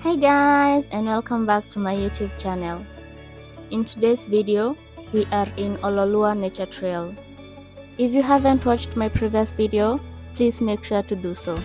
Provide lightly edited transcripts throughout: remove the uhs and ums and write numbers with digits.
Hey guys, and welcome back to my YouTube channel. In today's video, we are in Oloolua Nature Trail. If you haven't watched my previous video, please make sure to do so.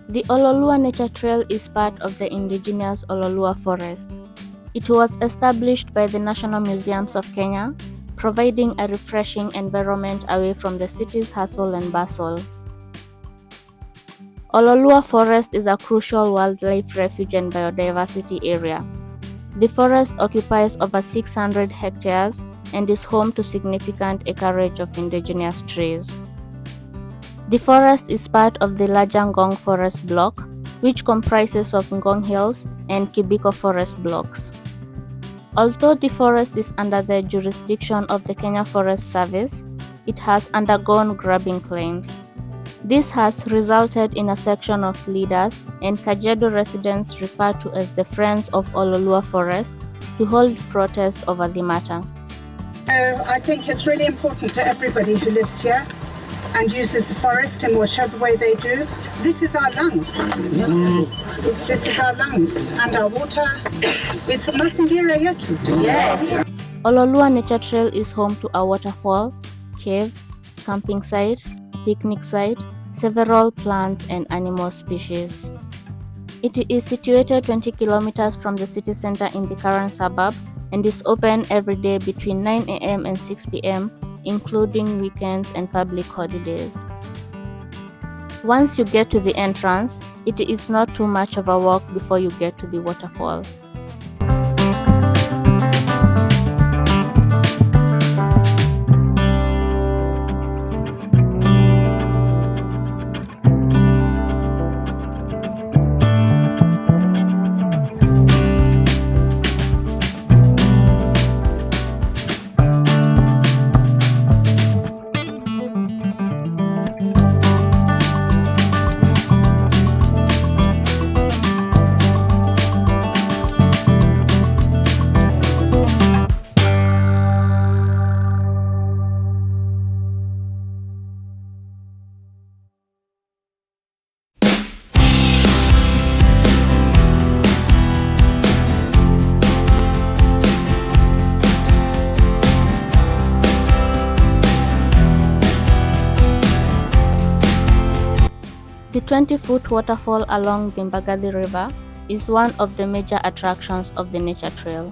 The Oloolua Nature Trail is part of the indigenous Oloolua forest. It was established by the National Museums of Kenya, providing a refreshing environment away from the city's hustle and bustle. Oloolua Forest is a crucial wildlife refuge and biodiversity area. The forest occupies over 600 hectares and is home to significant acreage of indigenous trees. The forest is part of the larger Ngong Forest Block, which comprises of Ngong Hills and Kibiko Forest Blocks. Although the forest is under the jurisdiction of the Kenya Forest Service, it has undergone grubbing claims. This has resulted in a section of leaders and Kajiado residents referred to as the Friends of Oloolua Forest to hold protests over the matter. I think it's really important to everybody who lives here and uses the forest in whichever way they do. This is our lungs. This is our lungs and our water. It's mazingira yetu. Yes. Oloolua Nature Trail is home to a waterfall, cave, camping site, picnic site, several plants and animal species. It is situated 20 kilometers from the city center in the current suburb and is open every day between 9 a.m. and 6 p.m. including weekends and public holidays. Once you get to the entrance, it is not too much of a walk before you get to the waterfall. The 20-foot waterfall along the Mbagathi River is one of the major attractions of the nature trail.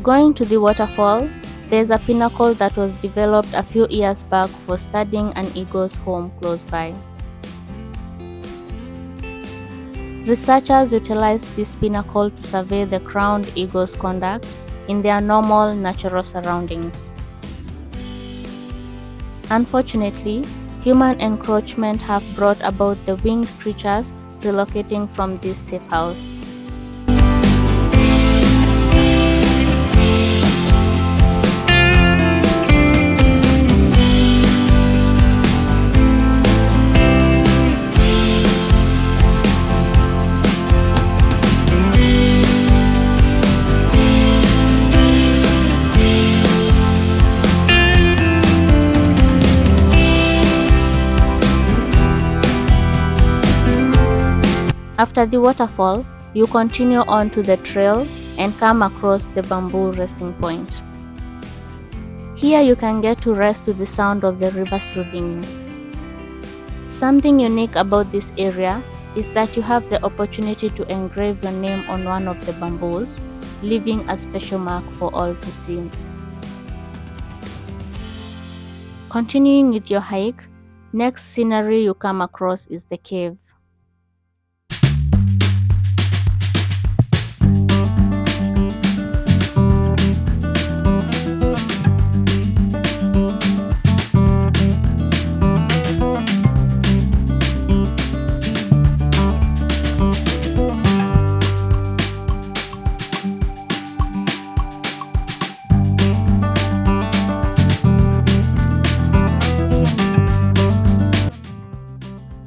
Going to the waterfall, there is a pinnacle that was developed a few years back for studying an eagle's home close by. Researchers utilized this pinnacle to survey the crowned eagle's conduct in their normal natural surroundings. Unfortunately, human encroachment have brought about the winged creatures relocating from this safe house. After the waterfall, you continue on to the trail and come across the bamboo resting point. Here you can get to rest to the sound of the river soothing you. Something unique about this area is that you have the opportunity to engrave your name on one of the bamboos, leaving a special mark for all to see. Continuing with your hike, next scenery you come across is the cave.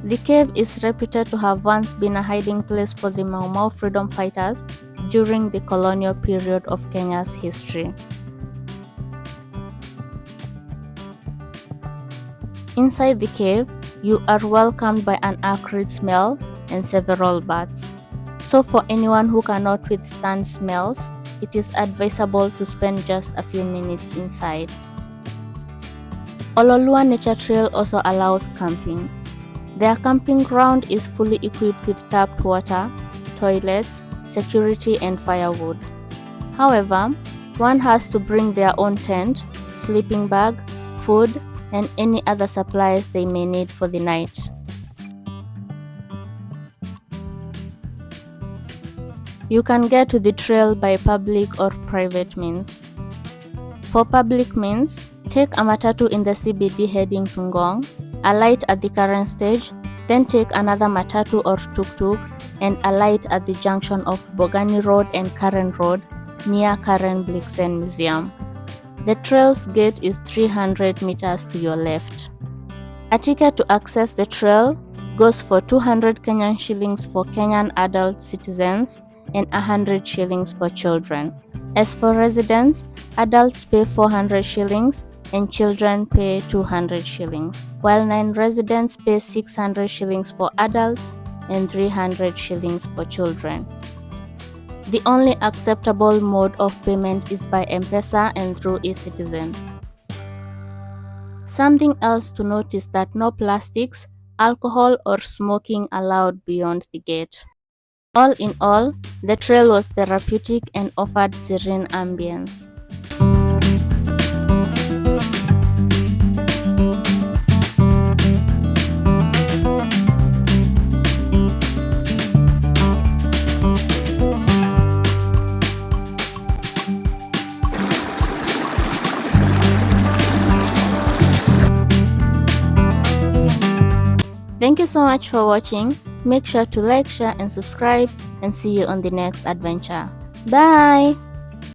The cave is reputed to have once been a hiding place for the Mau Mau freedom fighters during the colonial period of Kenya's history. Inside the cave, you are welcomed by an acrid smell and several bats. So for anyone who cannot withstand smells, it is advisable to spend just a few minutes inside. Oloolua Nature Trail also allows camping. Their camping ground is fully equipped with tapped water, toilets, security and firewood. However, one has to bring their own tent, sleeping bag, food, and any other supplies they may need for the night. You can get to the trail by public or private means. For public means, take a matatu in the CBD heading to Ngong, alight at the current stage, then take another matatu or tuk-tuk and alight at the junction of Bogani Road and Karen Road near Karen Blixen Museum. The trail's gate is 300 meters to your left. A ticket to access the trail goes for 200 Kenyan shillings for Kenyan adult citizens and 100 shillings for children. As for residents, adults pay 400 shillings and children pay 200 shillings, while non-residents pay 600 shillings for adults and 300 shillings for children. The only acceptable mode of payment is by M-Pesa and through eCitizen. Something else to note is that no plastics, alcohol or smoking allowed beyond the gate. All in all, the trail was therapeutic and offered serene ambience. Thank you so much for watching. Make sure to like, share and subscribe, and see you on the next adventure. Bye!